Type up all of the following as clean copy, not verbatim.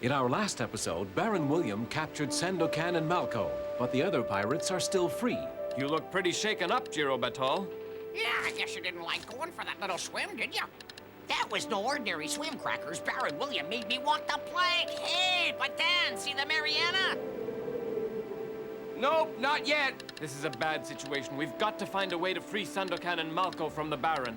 In our last episode, Baron William captured Sandokan and Malco, but the other pirates are still free. You look pretty shaken up, Giro Batol. Yeah, I guess you didn't like going for that little swim, did you? That was no ordinary swim, Crackers. Baron William made me want to plank. Hey, but then, see the Mariana? Nope, not yet. This is a bad situation. We've got to find a way to free Sandokan and Malco from the Baron.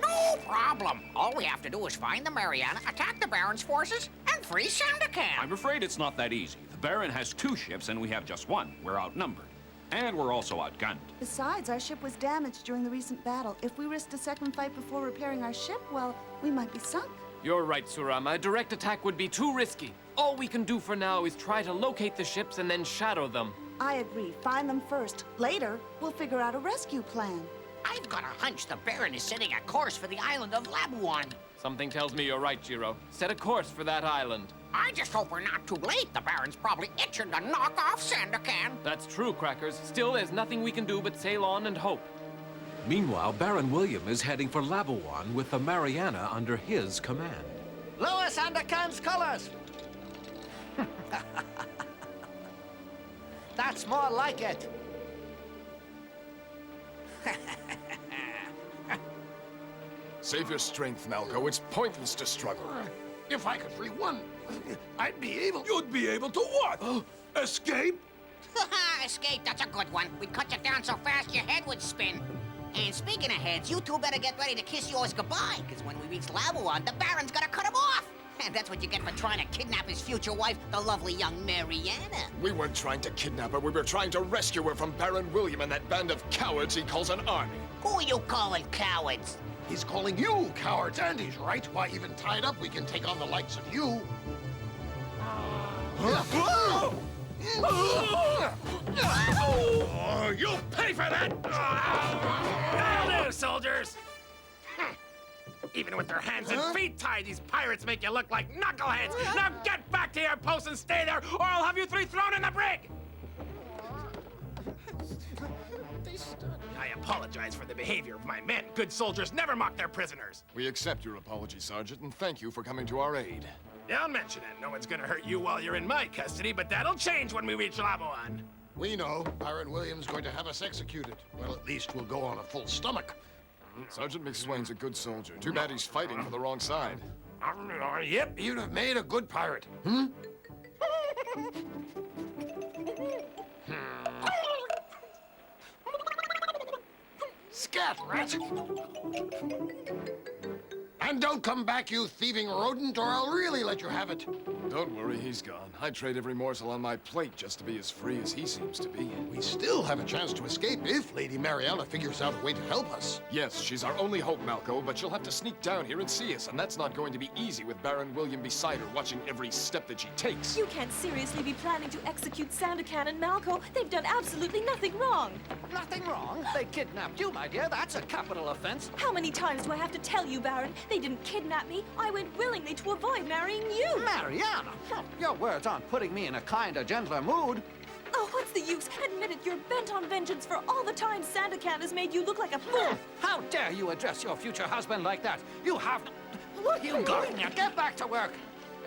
No problem. All we have to do is find the Mariana, attack the Baron's forces, and free Sandokan. I'm afraid it's not that easy. The Baron has 2 ships and we have just 1. We're outnumbered. And we're also outgunned. Besides, our ship was damaged during the recent battle. If we risked a second fight before repairing our ship, well, we might be sunk. You're right, Surama. A direct attack would be too risky. All we can do for now is try to locate the ships and then shadow them. I agree. Find them first. Later, we'll figure out a rescue plan. I've got a hunch the Baron is setting a course for the island of Labuan. Something tells me you're right, Giro. Set a course for that island. I just hope we're not too late. The Baron's probably itching to knock off Sandokan. That's true, Crackers. Still, there's nothing we can do but sail on and hope. Meanwhile, Baron William is heading for Labuan with the Mariana under his command. Lower Sandokan's colors! That's more like it. Save your strength, Malco. It's pointless to struggle. If I could free one, I'd be able... You'd be able to what? Escape? Escape, that's a good one. We'd cut you down so fast your head would spin. And speaking of heads, you two better get ready to kiss yours goodbye, because when we reach Labuan, the Baron's gonna cut him off. And that's what you get for trying to kidnap his future wife, the lovely young Mariana. We weren't trying to kidnap her. We were trying to rescue her from Baron William and that band of cowards he calls an army. Who are you calling cowards? He's calling you cowards, and he's right. Why, even tied up, we can take on the likes of you. Oh, you'll pay for that! That'll do, soldiers! Even with their hands and feet tied, these pirates make you look like knuckleheads! Now get back to your posts and stay there, or I'll have you 3 thrown in the brig! I apologize for the behavior of my men. Good soldiers never mock their prisoners. We accept your apology, Sergeant, and thank you for coming to our aid. Don't mention it. No one's gonna hurt you while you're in my custody, but that'll change when we reach Labuan. We know Baron William's going to have us executed. Well, at least we'll go on a full stomach. Sergeant McSwain's a good soldier. Too bad he's fighting for the wrong side. Yep, you'd have made a good pirate. Scat, rat! And don't come back, you thieving rodent, or I'll really let you have it. Don't worry, he's gone. I'd trade every morsel on my plate just to be as free as he seems to be. We still have a chance to escape if Lady Mariana figures out a way to help us. Yes, she's our only hope, Malco, but she'll have to sneak down here and see us, and that's not going to be easy with Baron William beside her, watching every step that she takes. You can't seriously be planning to execute Sandokan and Malco. They've done absolutely nothing wrong. Nothing wrong. They kidnapped you, my dear. That's a capital offense. How many times do I have to tell you, Baron? They didn't kidnap me. I went willingly to avoid marrying you. Mariana! Your words aren't putting me in a kinder, gentler mood. Oh, what's the use? Admit it, you're bent on vengeance for all the time Sandokan has made you look like a fool. How dare you address your future husband like that? You have... What you got? Now get back to work.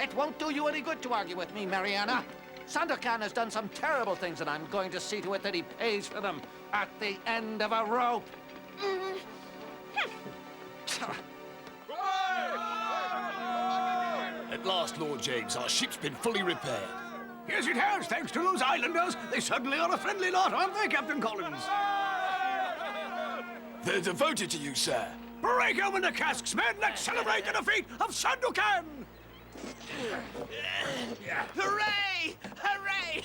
It won't do you any good to argue with me, Mariana. Sandokan has done some terrible things, and I'm going to see to it that he pays for them at the end of a rope. At last, Lord James, our ship's been fully repaired. Yes, it has, thanks to those islanders. They suddenly are a friendly lot, aren't they, Captain Collins? They're devoted to you, sir. Break open the casks, men! Let's celebrate the defeat of Sandokan! Hooray! Hooray!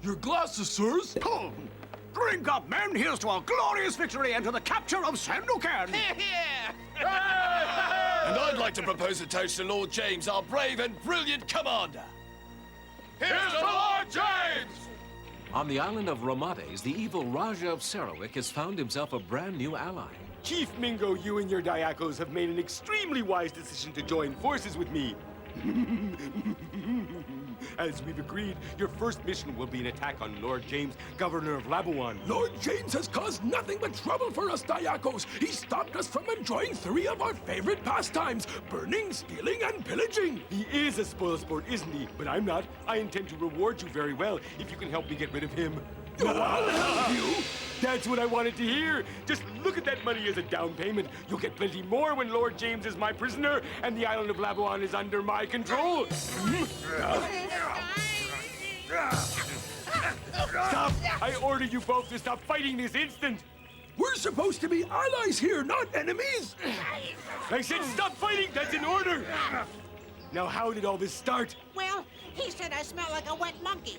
Your glasses, sirs. Come! Drink up, men! Here's to our glorious victory and to the capture of Sandokan! Here! And I'd like to propose a toast to Lord James, our brave and brilliant commander. Here's to Lord James! On the island of Romades, the evil Raja of Sarawak has found himself a brand new ally. Chief Mingo, you and your Diakos have made an extremely wise decision to join forces with me. As we've agreed, your first mission will be an attack on Lord James, Governor of Labuan. Lord James has caused nothing but trouble for us Diakos. He stopped us from enjoying 3 of our favorite pastimes: burning, stealing, and pillaging. He is a spoilsport, isn't he? But I'm not. I intend to reward you very well if you can help me get rid of him. Oh, I'll help you. That's what I wanted to hear. Just look at that money as a down payment. You'll get plenty more when Lord James is my prisoner and the island of Labuan is under my control. Stop! I order you both to stop fighting this instant. We're supposed to be allies here, not enemies. I said stop fighting. That's an order. Now, how did all this start? Well, he said I smell like a wet monkey.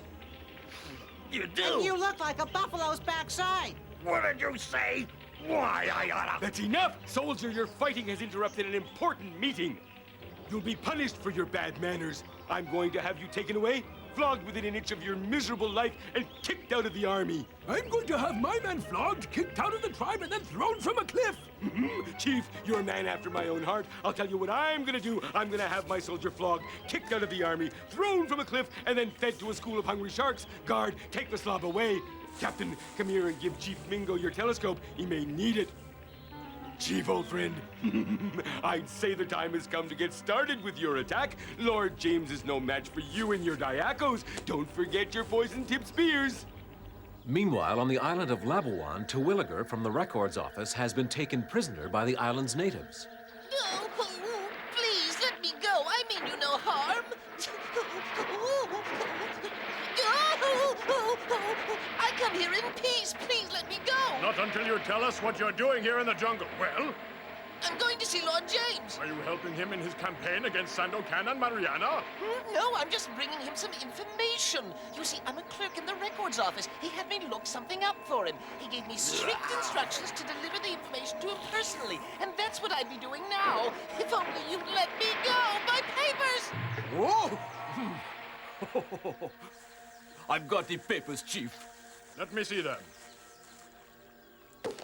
You do? And you look like a buffalo's backside. What did you say? Why, I oughta... That's enough! Soldier, your fighting has interrupted an important meeting. You'll be punished for your bad manners. I'm going to have you taken away, flogged within an inch of your miserable life, and kicked out of the army. I'm going to have my men flogged, kicked out of the tribe, and then thrown from a cliff. Chief, you're a man after my own heart. I'll tell you what I'm gonna do. I'm gonna have my soldier flogged, kicked out of the army, thrown from a cliff, and then fed to a school of hungry sharks. Guard, take the slob away. Captain, come here and give Chief Mingo your telescope. He may need it. Chief, old friend, I'd say the time has come to get started with your attack. Lord James is no match for you and your Diakos. Don't forget your poison-tipped spears. Meanwhile, on the island of Labuan, Terwilliger from the records office has been taken prisoner by the island's natives. No, please let me go. I mean you no harm. I come here in peace. Please let me go. Not until you tell us what you're doing here in the jungle. Well? I'm going to see Lord James. Are you helping him in his campaign against Sandokan and Mariana? No, I'm just bringing him some information. You see, I'm a clerk in the records office. He had me look something up for him. He gave me strict instructions to deliver the information to him personally. And that's what I'd be doing now. If only you'd let me go. My papers! Whoa! I've got the papers, Chief. Let me see them. Well.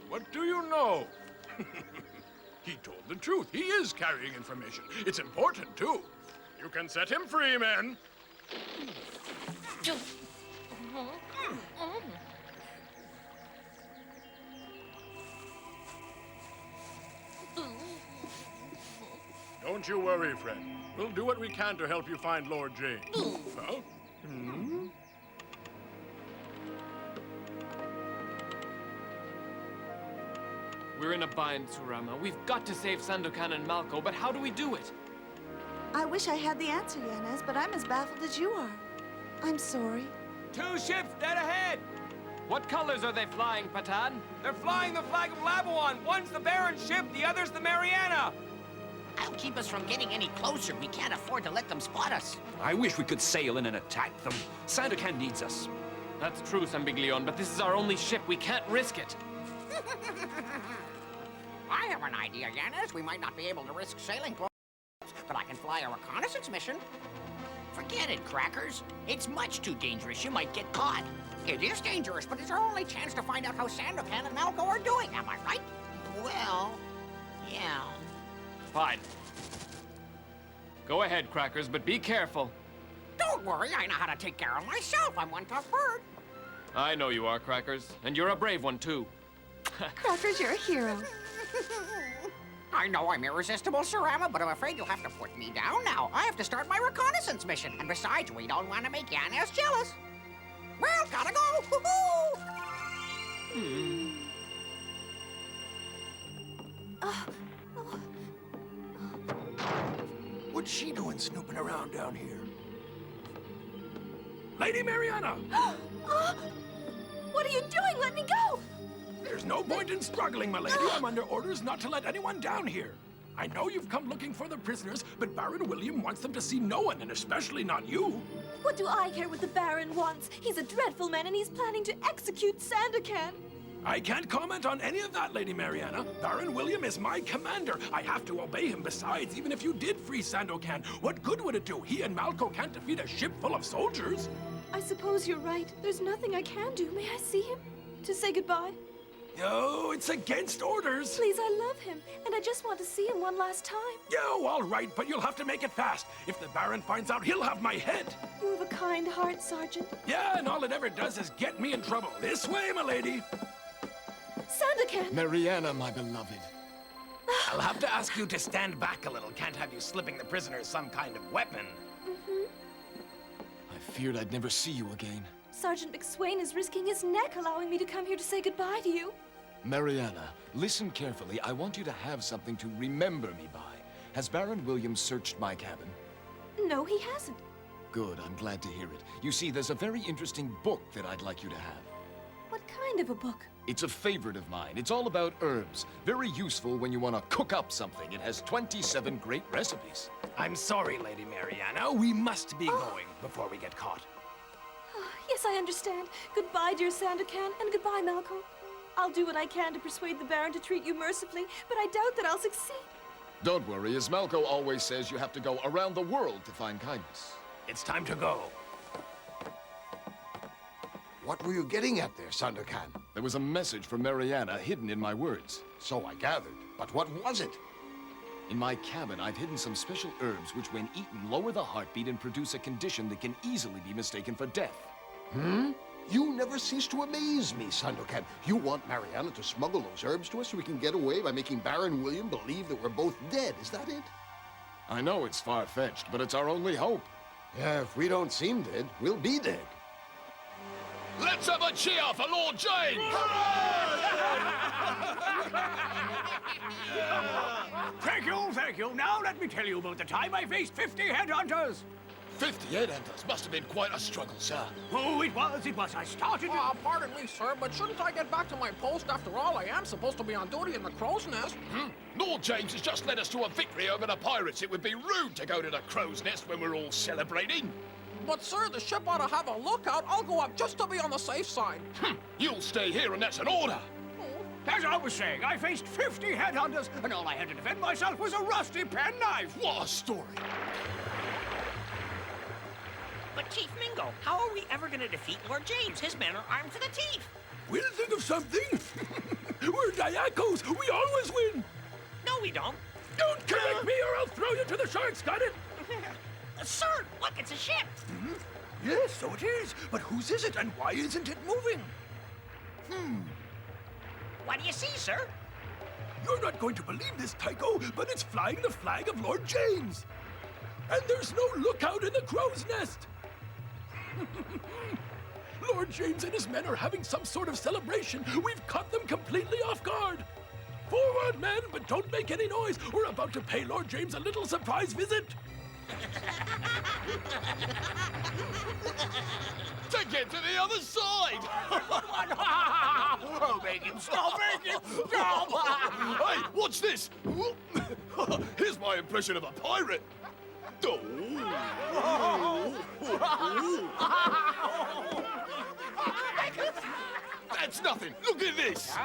What do you know? He told the truth. He is carrying information. It's important, too. You can set him free, men. Don't you worry, friend. We'll do what we can to help you find Lord James. Huh? We're in a bind, Surama. We've got to save Sandokan and Malco, but how do we do it? I wish I had the answer, Yanez, but I'm as baffled as you are. I'm sorry. 2 ships dead ahead! What colors are they flying, Patan? They're flying the flag of Labuan. One's the Baron's ship, the other's the Mariana. That'll keep us from getting any closer. We can't afford to let them spot us. I wish we could sail in and attack them. Sandokan needs us. That's true, Sambiglion, but this is our only ship. We can't risk it. I have an idea, Yanez. We might not be able to risk sailing boats, but I can fly a reconnaissance mission. Forget it, Crackers. It's much too dangerous. You might get caught. It is dangerous, but it's our only chance to find out how Sandokan and Malco are doing. Am I right? Well, yeah. Fine. Go ahead, Crackers, but be careful. Don't worry. I know how to take care of myself. I'm one tough bird. I know you are, Crackers, and you're a brave one, too. Crackers, you're a hero. I know I'm irresistible, Surama, but I'm afraid you'll have to put me down now. I have to start my reconnaissance mission. And besides, we don't want to make Yanez jealous. Well, gotta go. What's she doing snooping around down here? Lady Mariana! What are you doing? Let me go! There's no point in struggling, my lady. I'm under orders not to let anyone down here. I know you've come looking for the prisoners, but Baron William wants them to see no one, and especially not you. What do I care what the Baron wants? He's a dreadful man, and he's planning to execute Sandokan. I can't comment on any of that, Lady Mariana. Baron William is my commander. I have to obey him. Besides, even if you did free Sandokan, what good would it do? He and Malco can't defeat a ship full of soldiers. I suppose you're right. There's nothing I can do. May I see him? To say goodbye? No, it's against orders. Please, I love him, and I just want to see him one last time. Yeah, all right, but you'll have to make it fast. If the Baron finds out, he'll have my head. You have a kind heart, Sergeant. Yeah, and all it ever does is get me in trouble. This way, my lady. Sandokan! Mariana, my beloved. I'll have to ask you to stand back a little. Can't have you slipping the prisoners some kind of weapon. I feared I'd never see you again. Sergeant McSwain is risking his neck allowing me to come here to say goodbye to you. Mariana, listen carefully. I want you to have something to remember me by. Has Baron William searched my cabin? No, he hasn't. Good, I'm glad to hear it. You see, there's a very interesting book that I'd like you to have. What kind of a book? It's a favorite of mine. It's all about herbs. Very useful when you want to cook up something. It has 27 great recipes. I'm sorry, Lady Mariana. We must be going before we get caught. Yes, I understand. Goodbye, dear Sandokan, and goodbye, Malcolm. I'll do what I can to persuade the Baron to treat you mercifully, but I doubt that I'll succeed. Don't worry. As Malco always says, you have to go around the world to find kindness. It's time to go. What were you getting at there, Sandokan? There was a message from Mariana hidden in my words. So I gathered. But what was it? In my cabin, I've hidden some special herbs which, when eaten, lower the heartbeat and produce a condition that can easily be mistaken for death. You never cease to amaze me, Sandokan. You want Mariana to smuggle those herbs to us so we can get away by making Baron William believe that we're both dead. Is that it? I know it's far-fetched, but it's our only hope. Yeah, if we don't seem dead, we'll be dead. Let's have a cheer for Lord James! Thank you. Now let me tell you about the time I faced 50 headhunters. 50 headhunters must have been quite a struggle, sir. Oh, it was. I started... Pardon me, sir, but shouldn't I get back to my post? After all, I am supposed to be on duty in the crow's nest. Lord James has just led us to a victory over the pirates. It would be rude to go to the crow's nest when we're all celebrating. But, sir, the ship ought to have a lookout. I'll go up just to be on the safe side. You'll stay here, and that's an order. As I was saying, I faced 50 headhunters, and all I had to defend myself was a rusty penknife. What a story. But Chief Mingo, how are we ever going to defeat Lord James? His men are armed to the teeth. We'll think of something. We're Diacos. We always win. No, we don't. Don't correct me or I'll throw you to the sharks, got it? Sir, look, it's a ship. Yes, so it is. But whose is it and why isn't it moving? What do you see, sir? You're not going to believe this, Tycho, but it's flying the flag of Lord James. And there's no lookout in the crow's nest. Lord James and his men are having some sort of celebration. We've caught them completely off guard. Forward, men, but don't make any noise. We're about to pay Lord James a little surprise visit. To get to the other side! Oh, make him stop, make him stop! Hey, watch this! Here's my impression of a pirate. That's nothing. Look at this.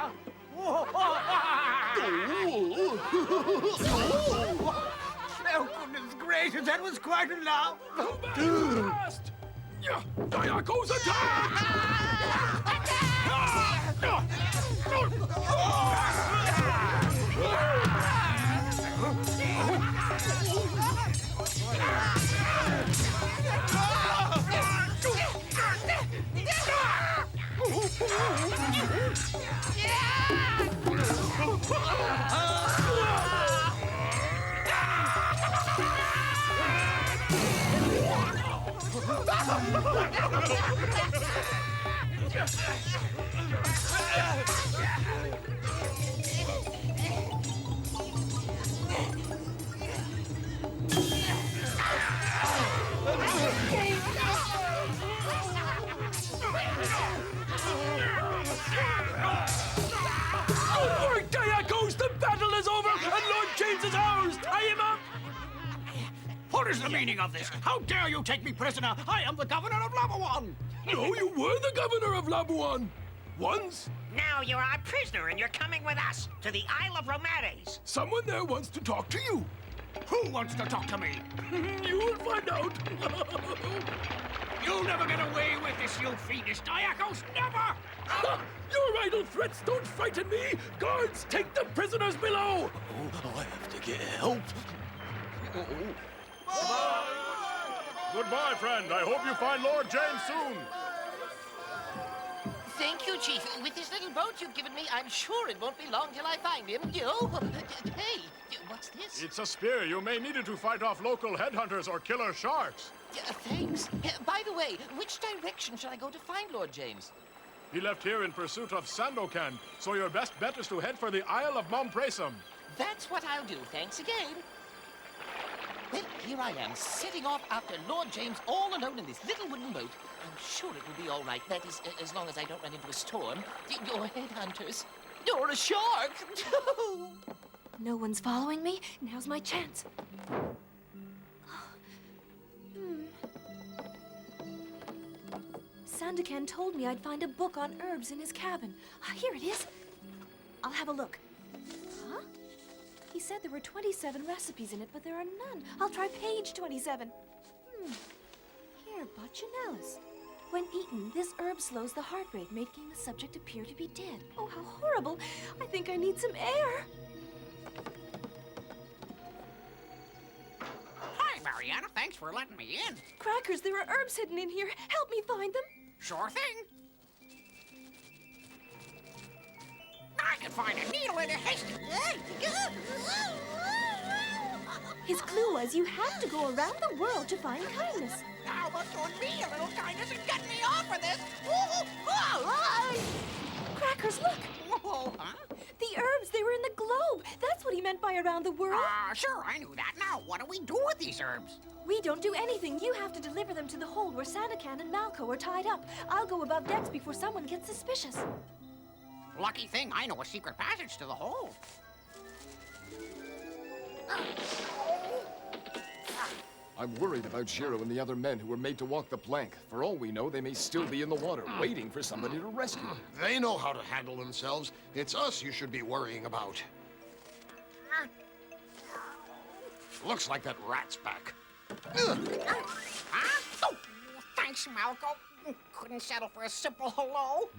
Oh, goodness gracious, that was quite a laugh. Fast! Diacos attack! Good work, Diacos! The battle is over, and Lord James is ours! Tie him up! What is the meaning of this? How dare you take me prisoner? I am the governor of Labuan! No, you were the governor of Labuan. Once. Now you're our prisoner and you're coming with us to the Isle of Romades. Someone there wants to talk to you. Who wants to talk to me? You will find out. You'll never get away with this, you fiendish Diakos! Never! Your idle threats don't frighten me! Guards, take the prisoners below! Oh, I have to get help. Goodbye, friend. I hope you find Lord James soon. Thank you, Chief. With this little boat you've given me, I'm sure it won't be long till I find him. Hey, what's this? It's a spear. You may need it to fight off local headhunters or killer sharks. Thanks. By the way, which direction shall I go to find Lord James? He left here in pursuit of Sandokan, so your best bet is to head for the Isle of Mompresum. That's what I'll do. Thanks again. Well, here I am, setting off after Lord James all alone in this little wooden boat. I'm sure it will be all right. That is, as long as I don't run into a storm. You're headhunters. You're a shark. No one's following me. Now's my chance. Sandokan told me I'd find a book on herbs in his cabin. Here it is. I'll have a look. Huh? He said there were 27 recipes in it, but there are none. I'll try page 27. Here, Bacchanalis. When eaten, this herb slows the heart rate, making the subject appear to be dead. Oh, how horrible. I think I need some air. Hi, Mariana. Thanks for letting me in. Crackers, there are herbs hidden in here. Help me find them. Sure thing. I can find a needle in a haystack. His clue was you have to go around the world to find kindness. How about doing me a little kindness and getting me off of this? Crackers, look! Whoa, huh? The herbs, they were in the globe. That's what he meant by around the world. Sure, I knew that. Now, what do we do with these herbs? We don't do anything. You have to deliver them to the hold where Sandokan and Malco are tied up. I'll go above decks before someone gets suspicious. Lucky thing, I know a secret passage to the hold. I'm worried about Shiro and the other men who were made to walk the plank. For all we know, they may still be in the water, waiting for somebody to rescue them. They know how to handle themselves. It's us you should be worrying about. Looks like that rat's back. Huh? Oh, thanks, Malco. Couldn't settle for a simple hello.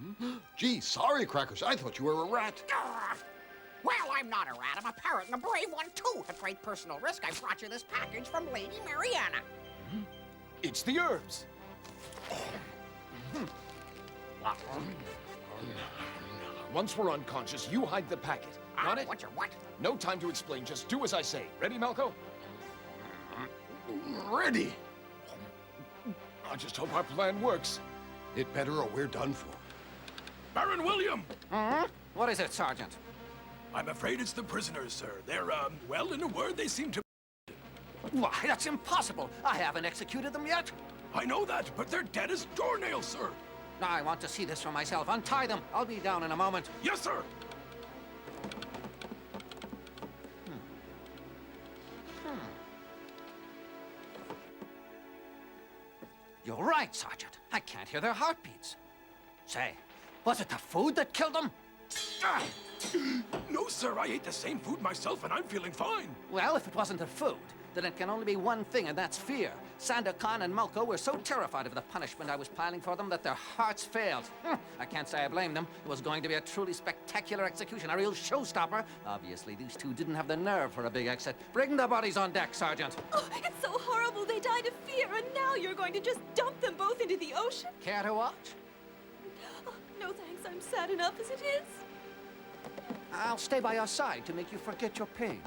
Gee, sorry, Crackers. I thought you were a rat. Well, I'm not a rat. I'm a parrot and a brave one, too. At great personal risk, I brought you this package from Lady Mariana. It's the herbs. Once we're unconscious, you hide the packet. Got it? What's your what? No time to explain. Just do as I say. Ready, Malco? Ready. I just hope our plan works. It better or we're done for. Baron William! What is it, Sergeant? I'm afraid it's the prisoners, sir. They're, well, in a word, they seem to... Why, that's impossible. I haven't executed them yet. I know that, but they're dead as doornails, sir. I want to see this for myself. Untie them. I'll be down in a moment. Yes, sir. You're right, Sergeant. I can't hear their heartbeats. Say, was it the food that killed them? No, sir. I ate the same food myself, and I'm feeling fine. Well, if it wasn't the food, then it can only be one thing, and that's fear. Sandokan and Malco were so terrified of the punishment I was planning for them that their hearts failed. I can't say I blame them. It was going to be a truly spectacular execution, a real showstopper. Obviously, these two didn't have the nerve for a big exit. Bring the bodies on deck, Sergeant. Oh, it's so horrible. They died of fear, and now you're going to just dump them both into the ocean? Care to watch? Oh, no thanks. I'm sad enough as it is. I'll stay by your side to make you forget your pain.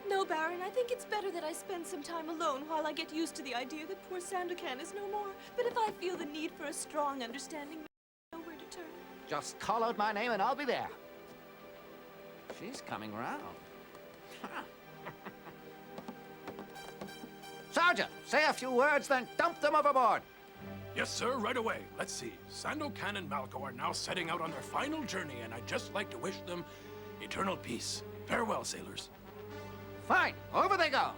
No, Baron, I think it's better that I spend some time alone while I get used to the idea that poor Sandokan is no more. But if I feel the need for a strong understanding, I know where to turn. Just call out my name and I'll be there. She's coming round. Sergeant, say a few words, then dump them overboard. Yes, sir, right away. Let's see. Sandokan and Malco are now setting out on their final journey, and I'd just like to wish them eternal peace. Farewell, sailors. Fine, over they go.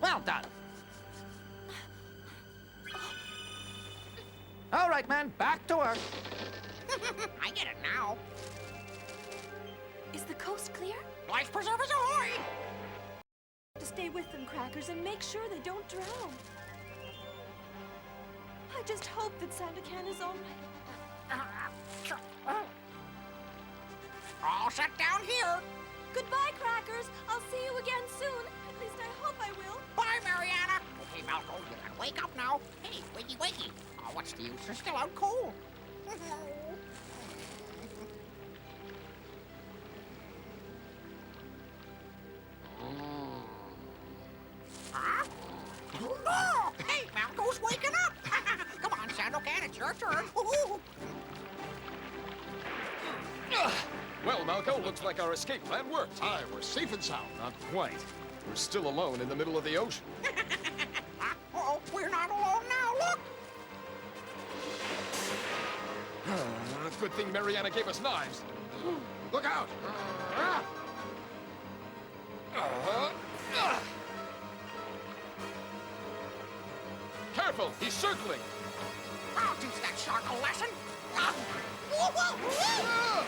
Well done. All right, men, back to work. I get it now. Is the coast clear? Life preservers ahoy! To stay with them, Crackers, and make sure they don't drown. I just hope that Sandokan is all right. All set down here. Goodbye, Crackers. I'll see you again soon. At least I hope I will. Bye, Mariana. Okay, Malco, you gotta wake up now. Hey, wakey, wakey. Oh, what's the use? They're still out cold. Huh? Oh, hey, Malco's waking up. Come on, Sandokan, it's your turn. Well, Malco, looks like our escape plan worked. Aye, we're safe and sound. Not quite. We're still alone in the middle of the ocean. Uh-oh, we're not alone now, look. Good thing Mariana gave us knives. Look out! Careful, he's circling. I'll teach that shark a lesson. Whoa, whoa, whoa.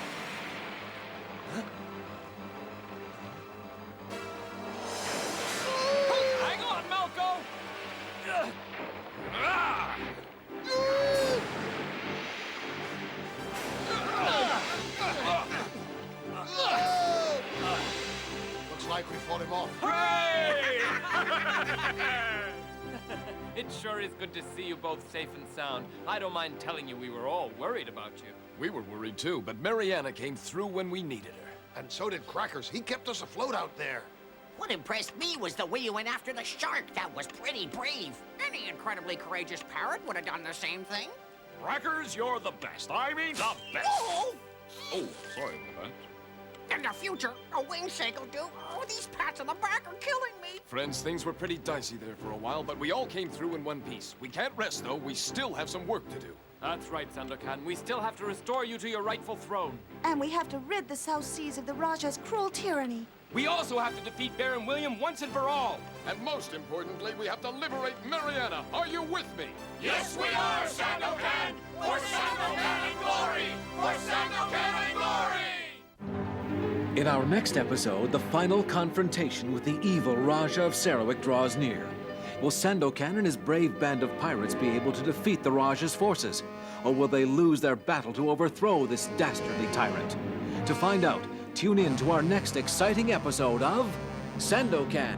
Hang on, Malco! Looks like we fought him off. It sure is good to see you both safe and sound. I don't mind telling you we were all worried about you. We were worried too, but Mariana came through when we needed her. And so did Crackers. He kept us afloat out there. What impressed me was the way you went after the shark. That was pretty brave. Any incredibly courageous parrot would have done the same thing. Crackers, you're the best. I mean, the best. Oh! Oh, sorry about that. In the future, a wing shake will do. Oh, these pats on the back are killing me. Friends, things were pretty dicey there for a while, but we all came through in one piece. We can't rest, though. We still have some work to do. That's right, Sandokan. We still have to restore you to your rightful throne. And we have to rid the South Seas of the Raja's cruel tyranny. We also have to defeat Baron William once and for all. And most importantly, we have to liberate Mariana. Are you with me? Yes, we are, Sandokan! For Sandokan and glory! For Sandokan and glory! In our next episode, the final confrontation with the evil Raja of Sarawak draws near. Will Sandokan and his brave band of pirates be able to defeat the Raja's forces? Or will they lose their battle to overthrow this dastardly tyrant? To find out, tune in to our next exciting episode of Sandokan